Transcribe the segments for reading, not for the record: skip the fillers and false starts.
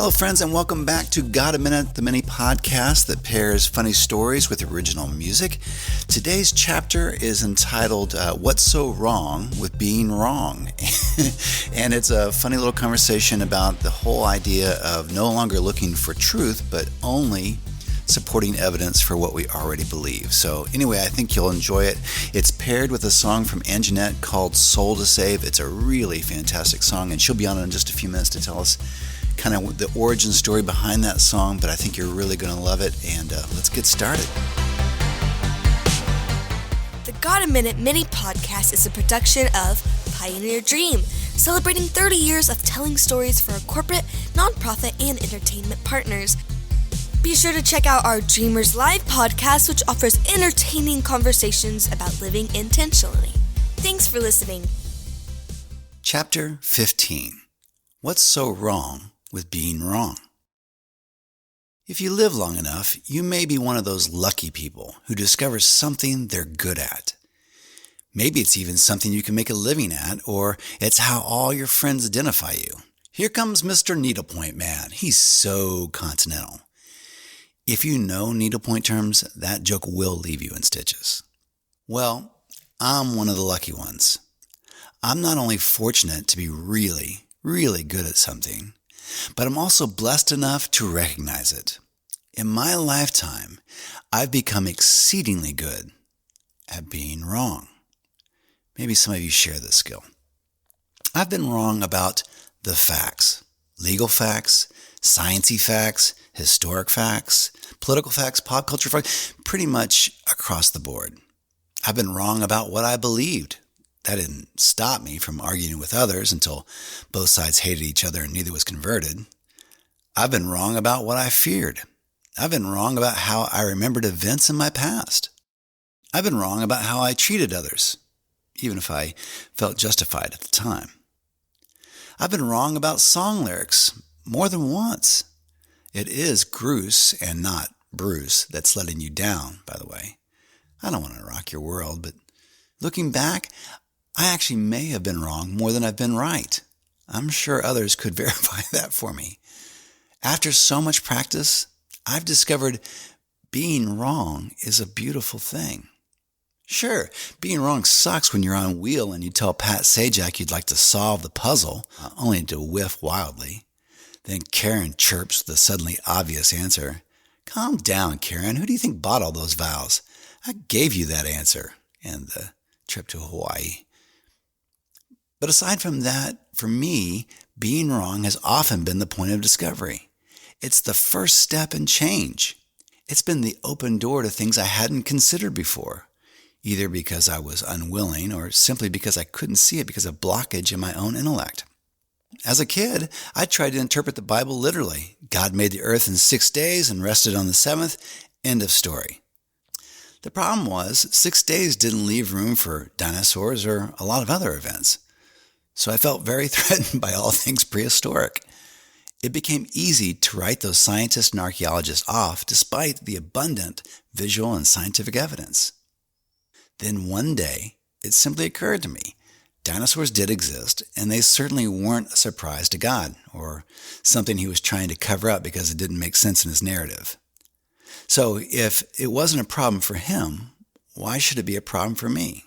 Hello, friends, and welcome back to Got a Minute, the mini podcast that pairs funny stories with original music. Today's chapter is entitled, What's So Wrong with Being Wrong? And it's a funny little conversation about the whole idea of no longer looking for truth, but only supporting evidence for what we already believe. So anyway, I think you'll enjoy it. It's paired with a song from Anjanette called Soul to Save. It's a really fantastic song, and she'll be on in just a few minutes to tell us kind of the origin story behind that song, but I think you're really going to love it, and let's get started. The Got a Minute mini podcast is a production of Pioneer Dream, celebrating 30 years of telling stories for our corporate, nonprofit, and entertainment partners. Be sure to check out our Dreamers Live podcast, which offers entertaining conversations about living intentionally. Thanks for listening. Chapter 15. What's so wrong with being wrong? If you live long enough, you may be one of those lucky people who discovers something they're good at. Maybe it's even something you can make a living at, or it's how all your friends identify you. Here comes Mr. Needlepoint Man. He's so continental. If you know needlepoint terms, that joke will leave you in stitches. Well, I'm one of the lucky ones. I'm not only fortunate to be really good at something, but I'm also blessed enough to recognize it. In my lifetime, I've become exceedingly good at being wrong. Maybe some of you share this skill. I've been wrong about the facts, legal facts, sciencey facts, historic facts, political facts, pop culture facts, pretty much across the board. I've been wrong about what I believed. That didn't stop me from arguing with others until both sides hated each other and neither was converted. I've been wrong about what I feared. I've been wrong about how I remembered events in my past. I've been wrong about how I treated others, even if I felt justified at the time. I've been wrong about song lyrics more than once. It is Bruce and not Bruce that's letting you down, by the way. I don't want to rock your world, but looking back, I actually may have been wrong more than I've been right. I'm sure others could verify that for me. After so much practice, I've discovered being wrong is a beautiful thing. Sure, being wrong sucks when you're on wheel and you tell Pat Sajak you'd like to solve the puzzle, only to whiff wildly. Then Karen chirps the suddenly obvious answer. Calm down, Karen. Who do you think bought all those vows? I gave you that answer. And the trip to Hawaii. But aside from that, for me, being wrong has often been the point of discovery. It's the first step in change. It's been the open door to things I hadn't considered before, either because I was unwilling or simply because I couldn't see it because of blockage in my own intellect. As a kid, I tried to interpret the Bible literally. God made the earth in 6 days and rested on the seventh. End of story. The problem was 6 days didn't leave room for dinosaurs or a lot of other events. So I felt very threatened by all things prehistoric. It became easy to write those scientists and archaeologists off despite the abundant visual and scientific evidence. Then one day, it simply occurred to me. Dinosaurs did exist, and they certainly weren't a surprise to God, or something he was trying to cover up because it didn't make sense in his narrative. So if it wasn't a problem for him, why should it be a problem for me?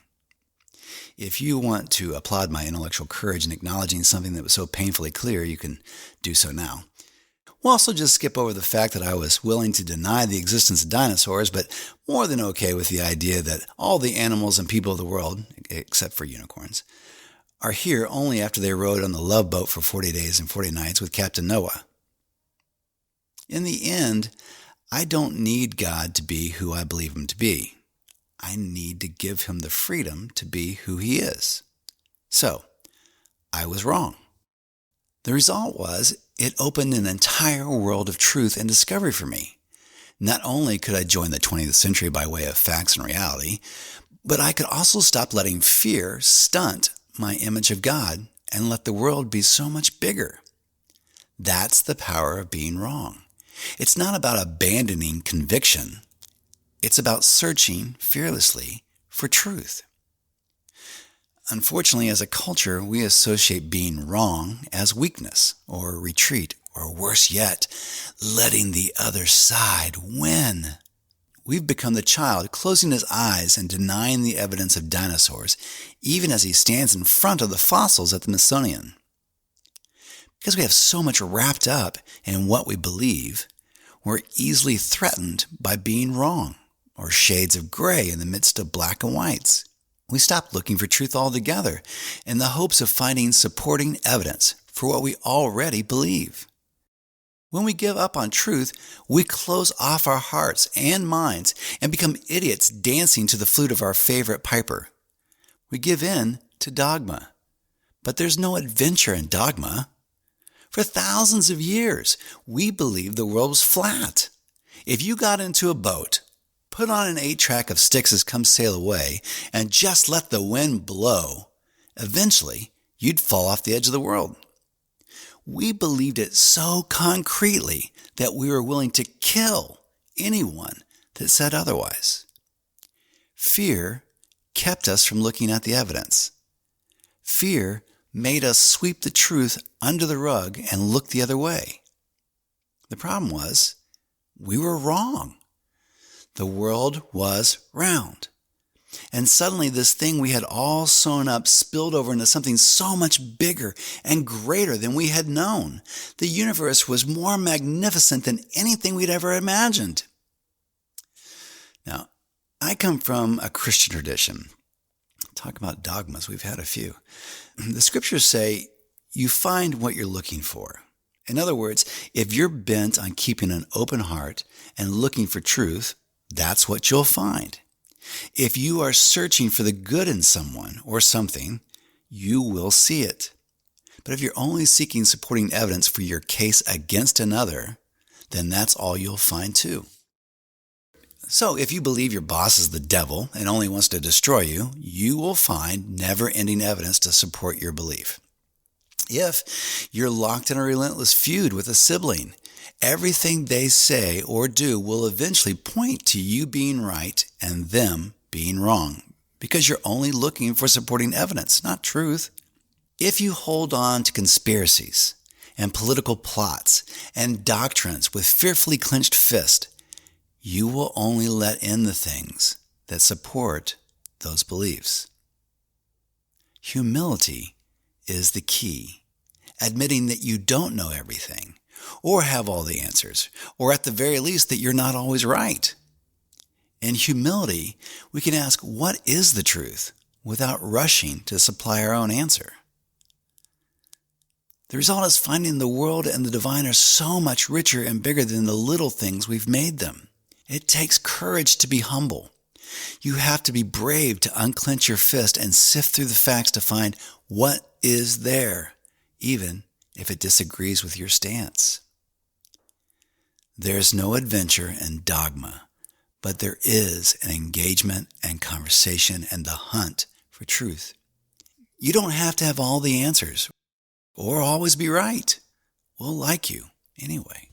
If you want to applaud my intellectual courage in acknowledging something that was so painfully clear, you can do so now. We'll also just skip over the fact that I was willing to deny the existence of dinosaurs, but more than okay with the idea that all the animals and people of the world, except for unicorns, are here only after they rode on the Love Boat for 40 days and 40 nights with Captain Noah. In the end, I don't need God to be who I believe him to be. I need to give him the freedom to be who he is. So, I was wrong. The result was, it opened an entire world of truth and discovery for me. Not only could I join the 20th century by way of facts and reality, but I could also stop letting fear stunt my image of God and let the world be so much bigger. That's the power of being wrong. It's not about abandoning conviction. It's about searching fearlessly for truth. Unfortunately, as a culture, we associate being wrong as weakness or retreat or worse yet, letting the other side win. We've become the child closing his eyes and denying the evidence of dinosaurs, even as he stands in front of the fossils at the Smithsonian. Because we have so much wrapped up in what we believe, we're easily threatened by being wrong, or shades of gray in the midst of black and whites. We stop looking for truth altogether in the hopes of finding supporting evidence for what we already believe. When we give up on truth, we close off our hearts and minds and become idiots dancing to the flute of our favorite piper. We give in to dogma. But there's no adventure in dogma. For thousands of years, we believed the world was flat. If you got into a boat, put on an 8-track of Styx's Come Sail Away, and just let the wind blow, eventually you'd fall off the edge of the world. We believed it so concretely that we were willing to kill anyone that said otherwise. Fear kept us from looking at the evidence. Fear made us sweep the truth under the rug and look the other way. The problem was, we were wrong. The world was round. And suddenly this thing we had all sewn up spilled over into something so much bigger and greater than we had known. The universe was more magnificent than anything we'd ever imagined. Now, I come from a Christian tradition. Talk about dogmas, we've had a few. The scriptures say, you find what you're looking for. In other words, if you're bent on keeping an open heart and looking for truth, that's what you'll find. If you are searching for the good in someone or something, you will see it. But if you're only seeking supporting evidence for your case against another, then that's all you'll find too. So if you believe your boss is the devil and only wants to destroy you, you will find never-ending evidence to support your belief. If you're locked in a relentless feud with a sibling, everything they say or do will eventually point to you being right and them being wrong, because you're only looking for supporting evidence, not truth. If you hold on to conspiracies and political plots and doctrines with fearfully clenched fist, you will only let in the things that support those beliefs. Humility is the key, admitting that you don't know everything, or have all the answers, or at the very least that you're not always right. In humility, we can ask, what is the truth, without rushing to supply our own answer. The result is finding the world and the divine are so much richer and bigger than the little things we've made them. It takes courage to be humble. You have to be brave to unclench your fist and sift through the facts to find what is there, even if it disagrees with your stance. There's no adventure in dogma, but there is an engagement and conversation and the hunt for truth. You don't have to have all the answers or always be right. We'll like you anyway.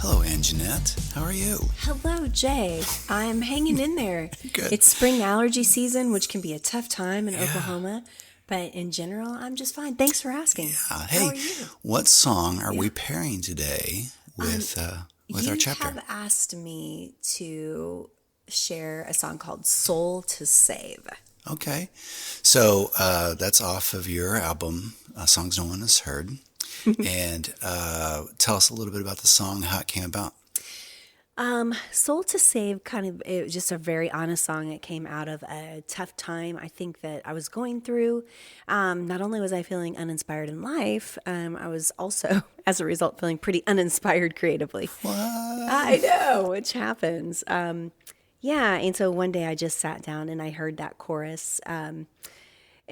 Hello, Anjanette. How are you? Hello, Jay. I'm hanging in there. Good. It's spring allergy season, which can be a tough time in Oklahoma, but in general, I'm just fine. Thanks for asking. Hey, How are you? what song are we pairing today with our chapter? You have asked me to share a song called Soul to Save. Okay. So that's off of your album, Songs No One Has Heard. And tell us a little bit about the song, how it came about. Soul to Save, it was just a very honest song. It came out of a tough time, I think, that I was going through. Not only was I feeling uninspired in life, I was also, as a result, feeling pretty uninspired creatively. What? I know, which happens. And so one day I just sat down and I heard that chorus. And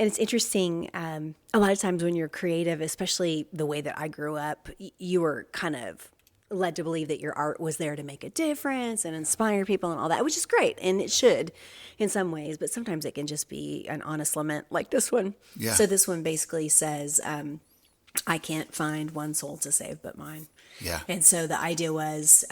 it's interesting, a lot of times when you're creative, especially the way that I grew up, you were kind of led to believe that your art was there to make a difference and inspire people and all that, which is great, and it should in some ways, but sometimes it can just be an honest lament like this one. Yeah. So this one basically says, I can't find one soul to save but mine. Yeah. And so the idea was,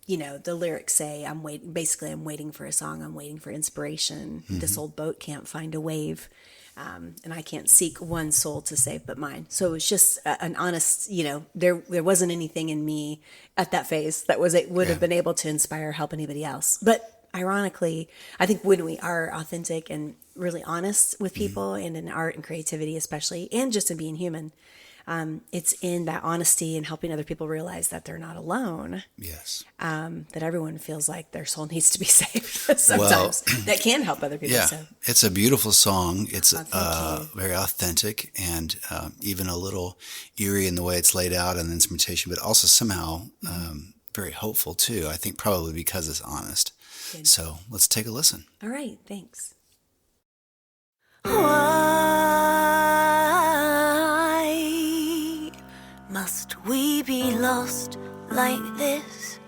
the lyrics say, I'm waiting for a song. I'm waiting for inspiration. This old boat can't find a wave. And I can't seek one soul to save but mine. So it was just an honest, there wasn't anything in me at that phase that would have been able to inspire or help anybody else. But ironically, I think when we are authentic and really honest with people and in art and creativity especially, and just in being human, it's in that honesty and helping other people realize that they're not alone. Yes. That everyone feels like their soul needs to be saved sometimes. That can help other people. Yeah, So. it's a beautiful song. It's Thank you. very authentic and even a little eerie in the way it's laid out and the instrumentation, but also somehow very hopeful too. I think probably because it's honest. Good. So let's take a listen. All right, thanks. Why must we be lost like this?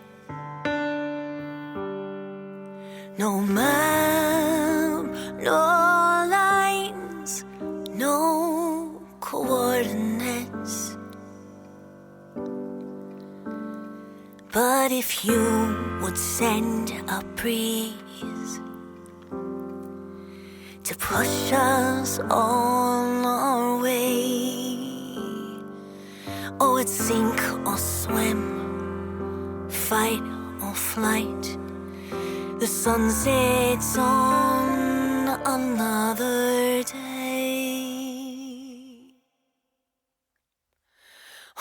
No map, no lines, no coordinates. But if you would send a breeze to push us on our way, oh, it's sink or swim, fight or flight. The sun sets on another day.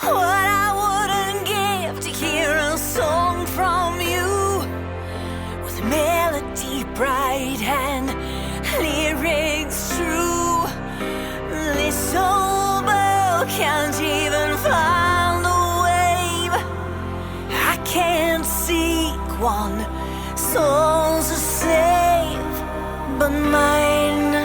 What I wouldn't give to hear a song from you, with melody bright and lyrics true. This old boat can't even find a wave. I can't seek one soul to save but mine.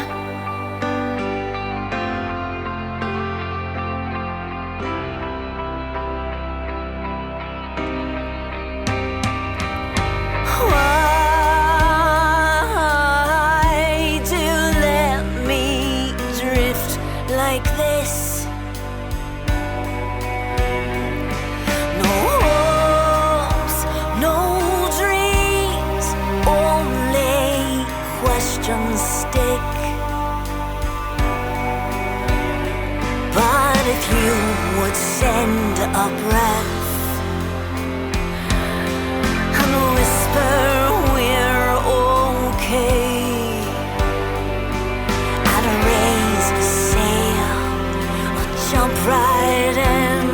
Why do you let me drift like this? No hopes, no dreams, only questions stick. But if you would send a breath and whisper we're okay, I'd raise a sail or jump right in,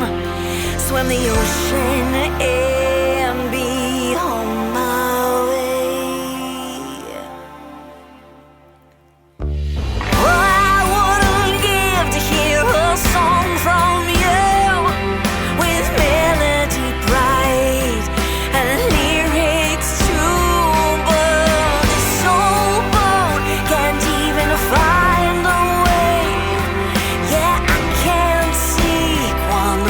swim the ocean and be on my way. What I wouldn't give to hear a song from you, with melody bright and lyrics true. But this old boat can't even find a wave. Yeah, I can't seek one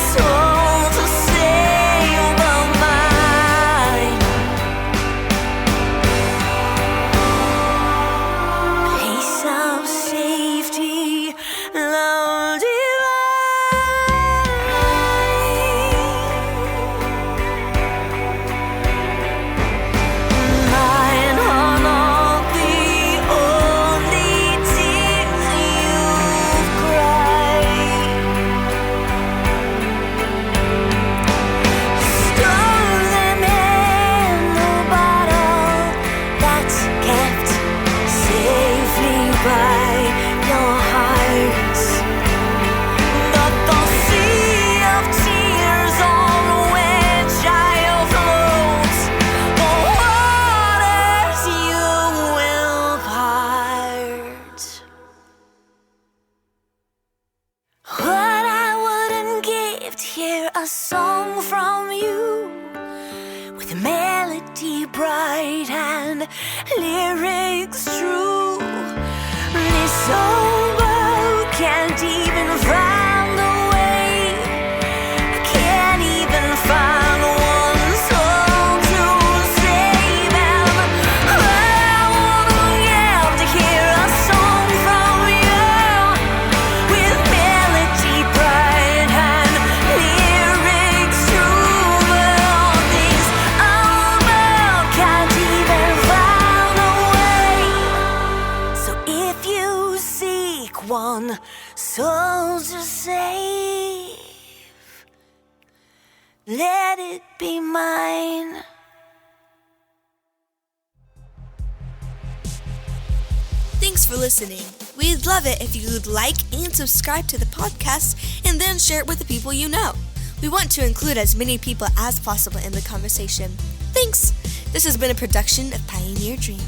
soul to save but mine. Place of safety, love divine. Mine are not the only tears you've cried. Store them in the bottle that's kept safely by your heart. But the sea of tears on which I float, the waters you will part. What I wouldn't give to hear a song from you, with melody bright and lyrics true. This old boat can't even find a way. I can't even find one soul to save. And what I wouldn't give to hear a song from you, with melody bright and lyrics true. But all these holds us safe. Let it be mine. Thanks for listening. We'd love it if you would like and subscribe to the podcast and then share it with the people you know. We want to include as many people as possible in the conversation. Thanks! This has been a production of Pioneer Dream.